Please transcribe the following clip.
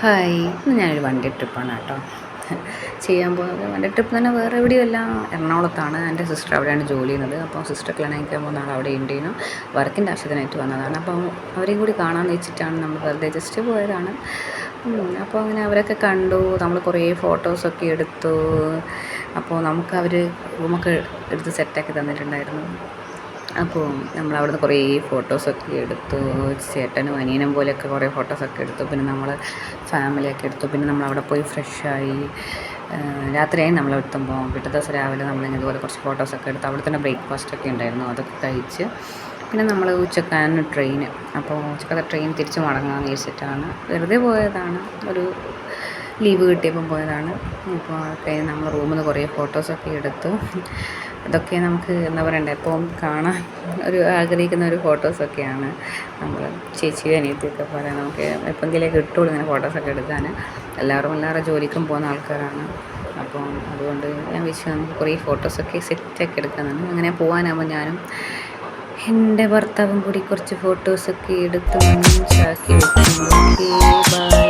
Hi, ഇന്ന് ഞാനൊരു വണ്ടി ട്രിപ്പാണ് കേട്ടോ ചെയ്യാൻ പോകുന്നത്. വണ്ടി ട്രിപ്പ് തന്നെ വേറെ എവിടെയുമല്ല, എറണാകുളത്താണ്. എൻ്റെ സിസ്റ്റർ അവിടെയാണ് ജോലി ചെയ്യുന്നത്. അപ്പോൾ സിസ്റ്റർ കല്യാണം കഴിക്കാൻ പോകുന്ന ആൾ അവിടെ ഉണ്ടെന്നു വർക്കിൻ്റെ ആവശ്യത്തിനായിട്ട് വന്നതാണ്. അപ്പോൾ അവരെയും കൂടി കാണാമെന്ന് വെച്ചിട്ടാണ് നമ്മൾ വെറുതെ ജസ്റ്റ് പോയതാണ്. അപ്പോൾ അങ്ങനെ അവരൊക്കെ കണ്ടു, നമ്മൾ കുറേ ഫോട്ടോസൊക്കെ എടുത്തു. അപ്പോൾ നമുക്ക് അവർ റൂമൊക്കെ എടുത്ത് സെറ്റാക്കി തന്നിട്ടുണ്ടായിരുന്നു. അപ്പോൾ നമ്മൾ അവിടുന്ന് കുറേ ഫോട്ടോസൊക്കെ എടുത്തു. ചേട്ടനും അനിയനും പോലെയൊക്കെ കുറേ ഫോട്ടോസൊക്കെ എടുത്തു. പിന്നെ നമ്മൾ ഫാമിലിയൊക്കെ എടുത്തു. പിന്നെ നമ്മളവിടെ പോയി ഫ്രഷായി. രാത്രിയായി നമ്മളെത്തുമ്പോൾ പിറ്റേ ദിവസം രാവിലെ നമ്മളിതുപോലെ കുറച്ച് ഫോട്ടോസൊക്കെ എടുത്ത് അവിടെ തന്നെ ബ്രേക്ക്ഫാസ്റ്റൊക്കെ ഉണ്ടായിരുന്നു, അതൊക്കെ കഴിച്ച് പിന്നെ നമ്മൾ ഉച്ചക്കാണ് ട്രെയിന്. അപ്പോൾ ഉച്ചക്കത്തെ ട്രെയിൻ തിരിച്ച് മടങ്ങാമെന്ന് വിചാരിച്ചിട്ടാണ്, വെറുതെ പോയതാണ്, ഒരു ലീവ് കിട്ടിയപ്പം പോയതാണ്. അപ്പോൾ അതൊക്കെ നമ്മൾ റൂമിൽ നിന്ന് കുറേ ഫോട്ടോസൊക്കെ എടുത്തു. അതൊക്കെ നമുക്ക് എന്താ പറയണ്ടേ, എപ്പം കാണാൻ ഒരു ആഗ്രഹിക്കുന്ന ഒരു ഫോട്ടോസൊക്കെയാണ്. നമ്മൾ ചേച്ചിയും അനിയത്തിയൊക്കെ പോലെ നമുക്ക് എപ്പോഴെങ്കിലും കിട്ടുള്ളൂ ഇങ്ങനെ ഫോട്ടോസൊക്കെ എടുക്കാൻ. എല്ലാവരുടെ ജോലിക്കും പോകുന്ന ആൾക്കാരാണ്. അപ്പം അതുകൊണ്ട് ഞാൻ വിളിച്ചു നമുക്ക് കുറേ ഫോട്ടോസൊക്കെ സെറ്റൊക്കെ എടുക്കുന്നുണ്ട്. അങ്ങനെ പോകാനാകുമ്പോൾ ഞാനും എൻ്റെ ഭർത്താവും കൂടി കുറച്ച് ഫോട്ടോസൊക്കെ എടുത്ത് മനസ്സാക്കി വെക്കുന്നു. Okay, by.